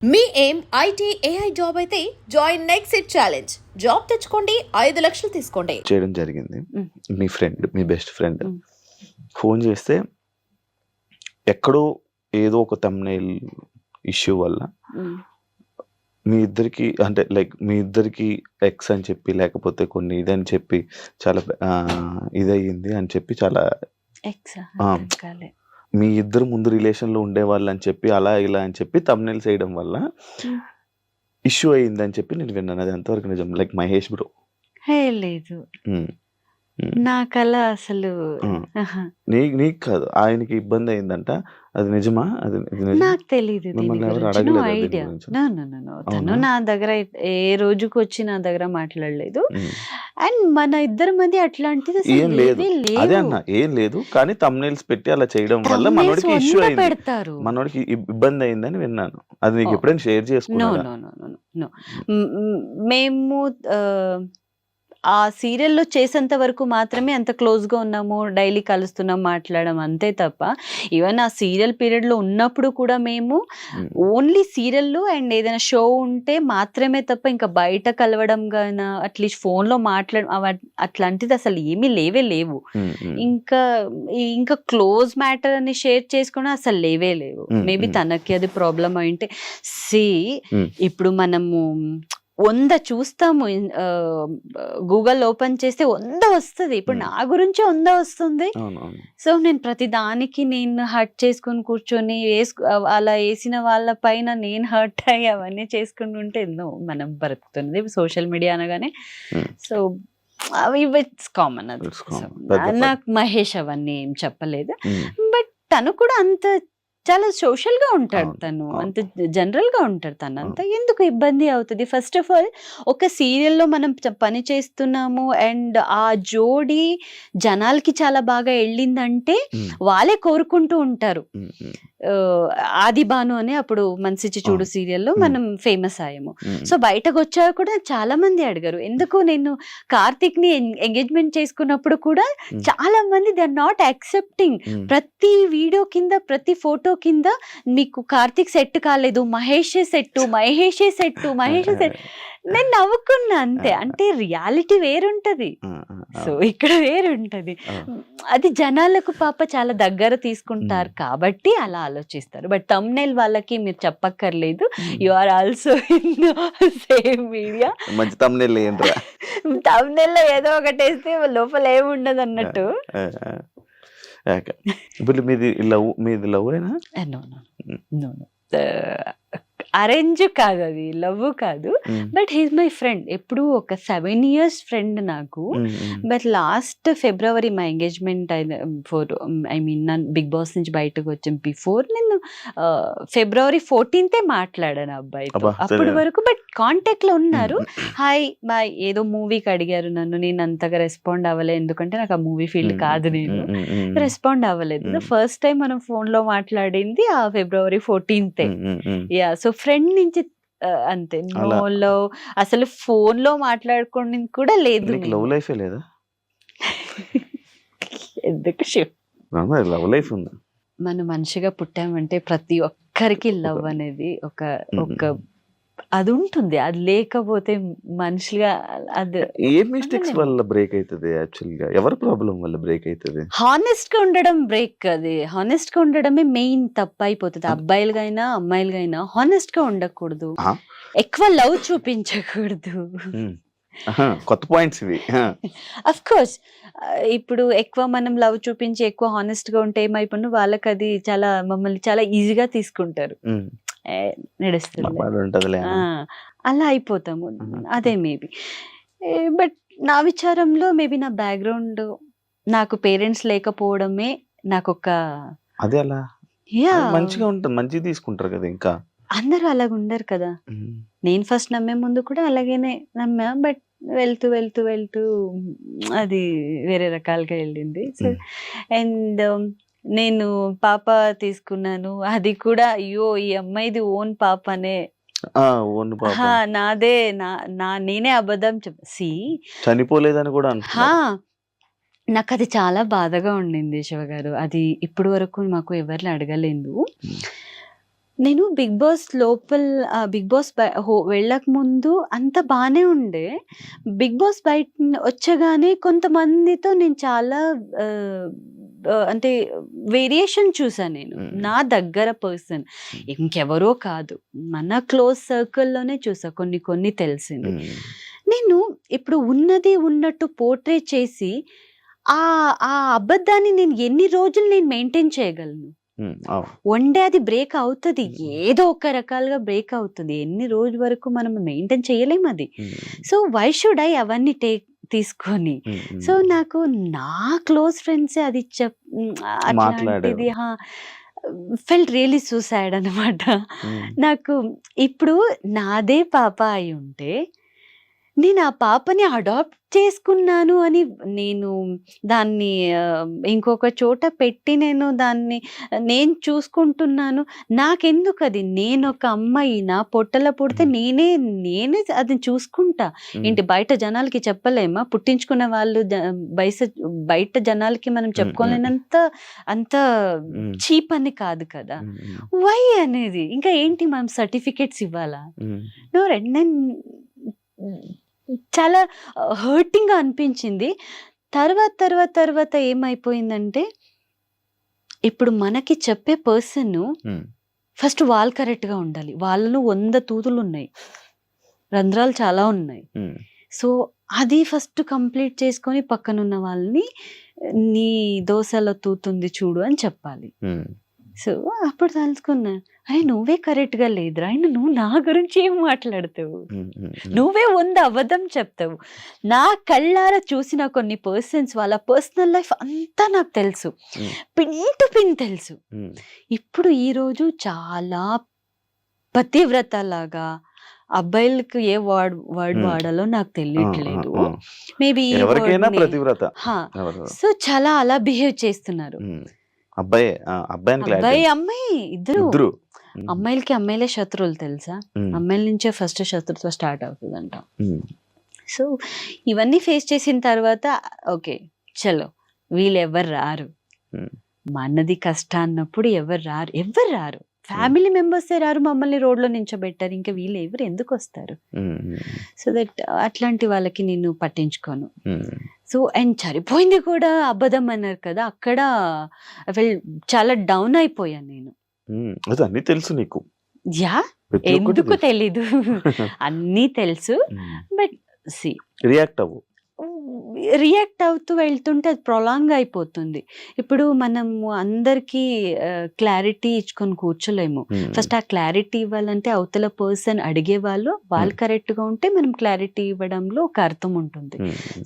మీ ఏం IT AI job అయితే join next it challenge. Job తెచ్చుకోండి, 5 లక్షలు తీసుకోండి. చేయడం జరిగింది. మీ ఫ్రెండ్, మీ బెస్ట్ ఫ్రెండ్ ఫోన్ చేస్తే ఎక్కడో ఏదో ఒక థంబ్నెయిల్ ఇష్యూ వల్ల మీ ఇద్దరికి, అంటే లైక్ మీ ఇద్దరికి ఎక్స్ అని చెప్పి, లేకపోతే కొన్ని ఇదని చెప్పి చాలా ఇదయ్యింది అని చెప్పి, చాలా మీ ఇద్దరు ముందు రిలేషన్ లో ఉండేవాళ్ళు అని చెప్పి, అలా ఇలా అని చెప్పి థంబ్నెయిల్స్ వేయడం వల్ల ఇష్యూ అయ్యింది అని చెప్పి నేను విన్నాను. అది ఎంతవరకు నిజం? Like Mahesh bro. లేదు, నాకలా అసలు నీకు కాదు, ఆయనకి ఇబ్బంది అయిందంట. అది నిజమా? అది నాకు తెలియదు. ఐడియా తను నా దగ్గర ఏ రోజుకి వచ్చి నా దగ్గర మాట్లాడలేదు. అండ్ మన ఇద్దరి మధ్య అట్లాంటిది ఏం లేదు. అదే అన్న, ఏం లేదు. కానీ థంబ్నెయిల్స్ పెట్టి అలా చేయడం వల్ల మనోడికి ఇష్యూ అయింది, పెడతారు, మనోడికి ఇబ్బంది అయిందని విన్నాను. అది నీకు ఎప్పుడైనా షేర్ చేసుకున్నాను? మేము ఆ సీరియల్లో చేసేంత వరకు మాత్రమే అంత క్లోజ్గా ఉన్నాము, డైలీ కలుస్తున్నాం, మాట్లాడడం, అంతే తప్ప ఈవెన్ ఆ సీరియల్ పీరియడ్లో ఉన్నప్పుడు కూడా మేము ఓన్లీ సీరియల్లో అండ్ ఏదైనా షో ఉంటే మాత్రమే తప్ప ఇంకా బయట కలవడం గాన అట్లీస్ట్ ఫోన్లో మాట్లాడడం అట్లాంటిది అసలు ఏమీ లేవు. ఇంకా క్లోజ్ మ్యాటర్ అని షేర్ చేసుకోవడం అసలు లేవు. మేబీ తనకి అది ప్రాబ్లం అయింటే ఇప్పుడు మనము 100 చూస్తాము, గూగుల్ ఓపెన్ చేస్తే 100 వస్తుంది. ఇప్పుడు నా గురించి 100 వస్తుంది. సో నేను ప్రతి దానికి నేను హర్ట్ చేసుకుని కూర్చొని అలా వేసిన వాళ్ళ పైన నేను హర్ట్ అయ్యి అవన్నీ చేసుకుని ఉంటే ఎన్నో మనం బ్రతుకుతున్నది సోషల్ మీడియా అనగానే. సో అవి ఇట్స్ కామన్. అది నాకు మహేష్ అవన్నీ ఏం చెప్పలేదు. బట్ తను కూడా అంత చాలా సోషల్ గా ఉంటాడు, తను అంత జనరల్ గా ఉంటాడు. తను అంత ఎందుకు ఇబ్బంది అవుతుంది? ఫస్ట్ ఆఫ్ ఆల్ ఒక సీరియల్లో మనం పని చేస్తున్నాము అండ్ ఆ జోడి జనాలకి చాలా బాగా వెళ్ళిందంటే వాళ్ళే కోరుకుంటూ ఉంటారు. ఆది భాను అని అప్పుడు మనసిచ్చి చూడు సీరియల్లో మనం ఫేమస్ అయ్యాము. సో బయటకు వచ్చాక కూడా చాలా మంది అడిగారు, ఎందుకు నేను కార్తిక్ ని ఎంగేజ్మెంట్ చేసుకున్నప్పుడు కూడా చాలా మంది దే ఆర్ నాట్ యాక్సెప్టింగ్. ప్రతి వీడియో కింద, ప్రతి ఫోటో కింద మీకు కార్తిక్ సెట్ కాలేదు, మహేషే సెట్. నేను నవ్వుకున్నా అంతే. అంటే రియాలిటీ వేరుంటది, సో ఇక్కడ వేరుంటది. అది జనాలకు పాప చాలా దగ్గర తీసుకుంటారు కాబట్టి అలా ఆలోచిస్తారు. బట్ థంబ్నెయిల్ వాళ్ళకి మీరు చెప్పక్కర్లేదు, you are also in same media. మంచి థంబ్నెయిల్ ఏంట్రా? థంబ్నెయిల్ లో ఏదో ఒకటి వేస్తే లోపల ఏముండదు అన్నట్టు. ఇప్పుడు మీది లవ్ అయినా? అరేంజ్ కాదు, అది లవ్ కాదు. బట్ హీస్ మై ఫ్రెండ్, ఎప్పుడు ఒక 7 years ఫ్రెండ్ నాకు. బట్ లాస్ట్ ఫిబ్రవరి మా ఎంగేజ్మెంట్ అయిన నన్ను బిగ్ బాస్ నుంచి బయటకు వచ్చాం బిఫోర్ నేను February 14th మాట్లాడాను అబ్బాయితో. అప్పటి వరకు బట్ కాంటాక్ట్ లో ఉన్నారు. హాయ్ బాయ్, ఏదో మూవీకి అడిగారు నన్ను, నేను అంతగా రెస్పాండ్ అవ్వలేదు, ఎందుకంటే నాకు ఆ మూవీ ఫీల్డ్ కాదు, నేను రెస్పాండ్ అవ్వలేదు. ఫస్ట్ టైం మనం ఫోన్ లో మాట్లాడింది ఆ February 14th. Yeah, so friend నుంచి అంతే. నోలో అసలు ఫోన్ లో మాట్లాడుకోండి కూడా లేదు. లవ్ లైఫ్ లేదా? ఎందుకు లవ్ లైఫ్ ఉందా? మనం మనిషిగా పుట్టామంటే ప్రతి ఒక్కరికి లవ్ అనేది ఒక అది ఉంటుంది. అది లేకపోతే మనుషులుగా అది ఏ మిస్టేక్స్ వల్ల బ్రేక్ అవుతుంది? యాక్చువల్గా ఎవరి ప్రాబ్లం వల్ల బ్రేక్ అవుతుంది? హానెస్ట్ గా ఉండడం బ్రేక్. అది హానెస్ట్ గా ఉండడమే మెయిన్ తప్పు అయిపోతుంది. అబ్బాయిలుగైనా అమ్మాయిలుగైనా హానెస్ట్ గా ఉండకూడదు, ఎక్కువ లవ్ చూపించకూడదు. కొత్త పాయింట్స్ ఇవి. అఫ్ కోర్స్ ఇప్పుడు ఎక్కువ మనం లవ్ చూపించి ఎక్కువ హానెస్ట్ గా ఉంటే ఏమైపోయినా వాళ్ళకి అది చాలా మమ్మల్ని చాలా ఈజీగా తీసుకుంటారు, నడుస్తుంది, అలా అయిపోతాము. అదే మేబీ. బట్ నా విచారంలో మేబీ నా బ్యాక్గ్రౌండ్, నాకు పేరెంట్స్ లేకపోవడమే నాకు ఒక అదే అలా మంచిగా ఉంటుంది, మంచిగా తీసుకుంటారు కదా. ఇంకా అందరూ అలాగ ఉండరు కదా. నేను ఫస్ట్ నమ్మే ముందు కూడా అలాగేనే నమ్మా, బట్ వెళ్తూ వెళ్తూ వెళ్తూ అది వేరే రకాలుగా వెళ్ళింది. సో అండ్ నేను పాప తీసుకున్నాను, అది కూడా అయ్యో ఈ అమ్మాయిది ఓన్ పాపనే, నాదే, నేనే అబద్ధం చనిపోలేదని కూడా. నాకు అది చాలా బాధగా ఉండింది శివ గారు. అది ఇప్పుడు వరకు మాకు ఎవరిని అడగలేదు. నేను బిగ్ బాస్ బిగ్ బాస్ వెళ్ళక ముందు అంత బానే ఉండే. బిగ్ బాస్ బయట వచ్చగానే కొంతమందితో నేను చాలా అంటే వేరియేషన్ చూసాను నేను. నా దగ్గర పర్సన్ ఇంకెవరో కాదు, మన క్లోజ్ సర్కిల్లోనే చూసా, కొన్ని తెలిసింది. నేను ఇప్పుడు ఉన్నది ఉన్నట్టు పోర్ట్రే చేసి ఆ ఆ అబద్ధాన్ని నేను ఎన్ని రోజులు నేను మెయింటైన్ చేయగలను? వన్ డే అది బ్రేక్ అవుతుంది, ఏదో ఒక రకాలుగా బ్రేక్ అవుతుంది. ఎన్ని రోజు వరకు మనం మెయింటైన్ చేయలేము అది. సో వై షుడ్ ఐ అవన్నీ తీసుకొని? సో నాకు నా క్లోజ్ ఫ్రెండ్సే అది అట్లాంటిది ఫెల్ట్ రియలీ సూసైడ్ అనమాట. నాకు ఇప్పుడు నాదే పాప అయి ఉంటే నేను ఆ పాపని అడాప్ట్ చేసుకున్నాను అని నేను దాన్ని ఇంకొక చోట పెట్టి నేను చూసుకుంటున్నాను. నాకెందుకు అది? నేను ఒక అమ్మాయి, నా పొట్టలో పుడితే నేనే అది చూసుకుంటా. ఏంటి బయట జనాలకి చెప్పలేమా? పుట్టించుకున్న వాళ్ళు బయట జనాలకి మనం అంత చీప్ అని కాదు కదా. వై అనేది ఇంకా ఏంటి మనం సర్టిఫికేట్స్ ఇవ్వాలా? నేను చాలా హర్టింగ్గా అనిపించింది. తర్వాత ఏమైపోయిందంటే, ఇప్పుడు మనకి చెప్పే పర్సన్ ఫస్ట్ వాళ్ళు కరెక్ట్గా ఉండాలి. వాళ్ళలో 100 తూతులు ఉన్నాయి, రంధ్రాలు చాలా ఉన్నాయి. సో అది ఫస్ట్ కంప్లీట్ చేసుకొని పక్కనున్న వాళ్ళని నీ దోశలో తూతుంది చూడు అని చెప్పాలి. సో అప్పుడు తెలుసుకున్నా, అరే నువ్వే కరెక్ట్గా లేదురా, అయినా నువ్వు నా గురించి ఏం మాట్లాడతావు? నువ్వే 100 అబద్ధం చెప్తావు. నా కళ్ళారా చూసిన కొన్ని పర్సన్స్ వాళ్ళ పర్సనల్ లైఫ్ అంతా నాకు తెలుసు, పిన్ టు పిన్ తెలుసు. ఇప్పుడు ఈరోజు చాలా పతివ్రత లాగా అబ్బాయిలకు ఏ వర్డ్ వాడాలో నాకు తెలియట్లేదు. మేబీ సో చాలా అలా బిహేవ్ చేస్తున్నారు. అబ్బాయి అమ్మాయి ఇద్దరు. అమ్మాయిలకి అమ్మాయిలే శత్రువులు తెలుసా? అమ్మాయిల నుంచే ఫస్ట్ శత్రుత్వం స్టార్ట్ అవుతుందంట. సో ఇవన్నీ ఫేస్ చేసిన తర్వాత ఓకే చలో వీళ్ళు ఎవరు రారు, మనది కష్టం అన్నప్పుడు ఎవరు రారు. ఫ్యామిలీ మెంబర్సే రారు, మమ్మల్ని రోడ్లో నించోబెట్టారు, ఇంకా వీళ్ళు ఎవరు ఎందుకు వస్తారు? సో దట్ అట్లాంటి వాళ్ళకి నేను పట్టించుకోను. సో అండ్ సరిపోయింది కూడా అబద్ధం అన్నారు కదా, అక్కడ చాలా డౌన్ అయిపోయాను నేను. అన్నీ తెలుసు నీకు? యా, ఎందుకు తెలీదు, అన్నీ తెలుసు. బట్ సి రియాక్ట్ అవుతూ వెళ్తుంటే అది ప్రొలాంగ్ అయిపోతుంది. ఇప్పుడు మనము అందరికీ క్లారిటీ ఇచ్చుకొని కూర్చోలేము. ఫస్ట్ ఆ క్లారిటీ ఇవ్వాలంటే అవతల పర్సన్ అడిగే వాళ్ళు కరెక్ట్గా ఉంటే మనం క్లారిటీ ఇవ్వడంలో ఒక అర్థం ఉంటుంది.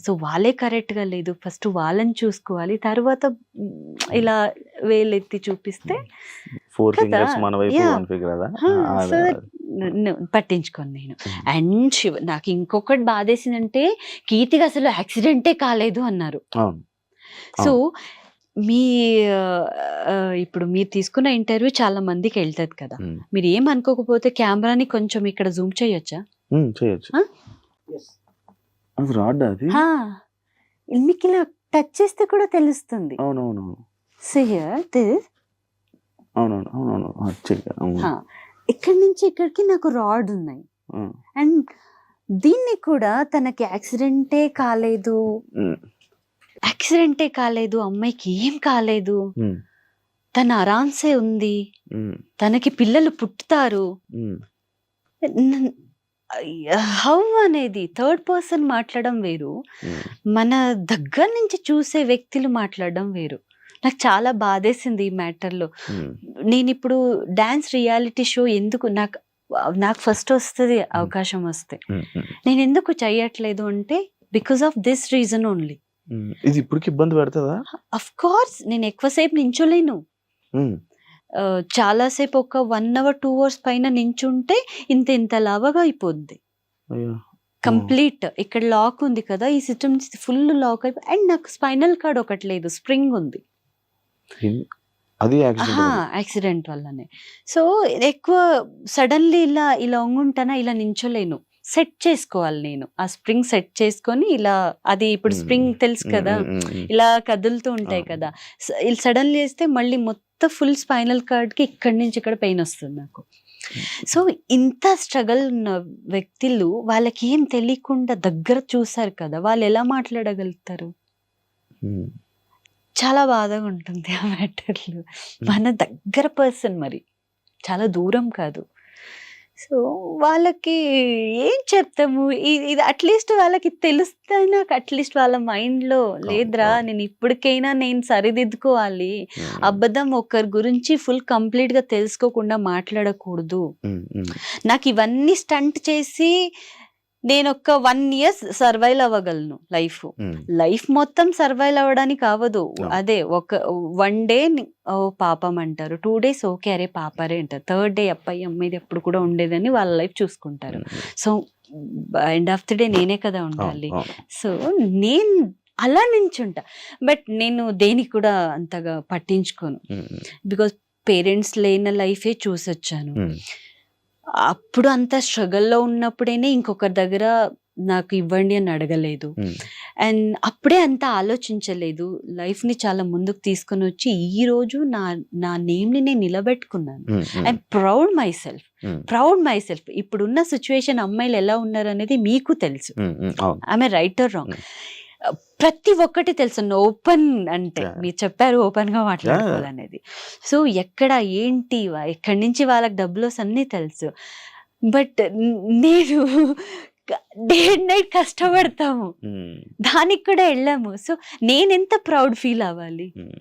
సో వాళ్ళే కరెక్ట్గా లేదు, ఫస్ట్ వాళ్ళని చూసుకోవాలి, తర్వాత ఇలా వేలెత్తి చూపిస్తే పట్టించుకోను నేను. అండ్ నాకు ఇంకొకటి బాధేసిందంటే, కీర్తికి అసలు యాక్సిడెంటే కాలేదు అన్నారు. సో ఇప్పుడు మీరు తీసుకున్న ఇంటర్వ్యూ చాలా మందికి వెళ్తుంది కదా, మీరు ఏమనుకోకపోతే కెమెరాని కొంచెం ఇక్కడ జూమ్ చేయొచ్చా? మీకు ఇలా టచ్ చేస్తే కూడా తెలుస్తుంది. ఇక్కడి నుంచి ఇక్కడికి నాకు రాడ్ ఉన్నాయి. అండ్ దీన్ని కూడా తనకి యాక్సిడెంటే కాలేదు, అమ్మాయికి ఏం కాలేదు, తన ఆరాంసే ఉంది, తనకి పిల్లలు పుట్టుతారు. హౌ అనేది థర్డ్ పర్సన్ మాట్లాడడం వేరు, మన దగ్గర నుంచి చూసే వ్యక్తులు మాట్లాడడం వేరు. నాకు చాలా బాధేసింది ఈ మ్యాటర్లో. నేను ఇప్పుడు డాన్స్ రియాలిటీ షో ఎందుకు నాకు ఫస్ట్ వస్తుంది అవకాశం వస్తే, నేను ఎందుకు చెయ్యట్లేదు అంటే because of this reason only. ఇది ఇప్పటికి ఇబ్బంది పెడతదా? అఫ్ కోర్స్ నేను ఎక్కువసేపు నించోలేను. చాలాసేపు ఒక 1 hour 2 hours పైన నించుంటే ఇంత లావగా అయిపోద్ది కంప్లీట్. ఇక్కడ లాక్ ఉంది కదా, ఈ సిస్టమ్ ఫుల్ లాక్ అయిపోయి, అండ్ నాకు స్పైనల్ కార్డ్ ఒకటి లేదు, స్ప్రింగ్ ఉంది. అది యాక్సిడెంట్ వల్లనే. సో ఎక్కువ సడన్లీ ఇలా వంగుంటానా, ఇలా నించోలేను. సెట్ చేసుకోవాలి నేను. ఆ స్ప్రింగ్ సెట్ చేసుకొని ఇలా అది ఇప్పుడు స్ప్రింగ్ తెలుసు కదా, ఇలా కదులుతూ ఉంటాయి కదా. సడన్లీ చేస్తే మళ్ళీ మొత్తం ఫుల్ స్పైనల్ కార్డ్కి ఇక్కడి నుంచి ఇక్కడ పెయిన్ వస్తుంది నాకు. సో ఇంత స్ట్రగల్ ఉన్న వ్యక్తులు వాళ్ళకి ఏం తెలియకుండా దగ్గర చూసారు కదా, వాళ్ళు ఎలా మాట్లాడగలుగుతారు? చాలా బాధగా ఉంటుంది ఆ మ్యాటర్లు. మన దగ్గర పర్సన్, మరి చాలా దూరం కాదు. సో వాళ్ళకి ఏం చెప్తాము? ఇది అట్లీస్ట్ వాళ్ళకి తెలుస్తే నాకు అట్లీస్ట్ వాళ్ళ మైండ్లో లేదురా, నేను ఇప్పటికైనా నేను సరిదిద్దుకోవాలి, అబద్ధం ఒకరి గురించి ఫుల్ కంప్లీట్గా తెలుసుకోకుండా మాట్లాడకూడదు. నాకు ఇవన్నీ స్టంట్ చేసి నేను ఒక 1 year సర్వైవ్ అవ్వగలను. లైఫ్ మొత్తం సర్వైవ్ అవ్వడానికి అవ్వదు. అదే ఒక 1 day ఓ పాపం అంటారు, 2 days ఓకే అరే పాపరే అంటారు, 3rd day అబ్బాయి అమ్మాయిది ఎప్పుడు కూడా ఉండేదని వాళ్ళ లైఫ్ చూసుకుంటారు. So end of the day నేనే కదా ఉండాలి. సో నేను అలా నించుంటా. బట్ నేను దేనికి కూడా అంతగా పట్టించుకోను. బికాస్ పేరెంట్స్ లేని లైఫే చూసొచ్చాను. అప్పుడు అంత స్ట్రగల్లో ఉన్నప్పుడేనే ఇంకొకరి దగ్గర నాకు ఇవ్వండి అని అడగలేదు. అండ్ అప్పుడే అంత ఆలోచించలేదు. లైఫ్ని చాలా ముందుకు తీసుకొని వచ్చి ఈ రోజు నా నేమ్ని నేను నిలబెట్టుకున్నాను. I'm proud myself. ఇప్పుడున్న సిచ్యువేషన్ అమ్మాయిలు ఎలా ఉన్నారు అనేది మీకు తెలుసు. ఆమె రైట్ ఆర్ రాంగ్ ప్రతి ఒక్కటి తెలుసు. ఓపెన్ అంటే మీరు చెప్పారు ఓపెన్ గా మాట్లాడుకోవాలనేది. సో ఎక్కడ ఏంటి ఎక్కడి నుంచి వాళ్ళకి డబ్బులు అన్నీ తెలుసు. బట్ నేను డే అండ్ నైట్ కష్టపడతాము, దానికి కూడా వెళ్ళాము. సో నేను ఎంత ప్రౌడ్ ఫీల్ అవ్వాలి?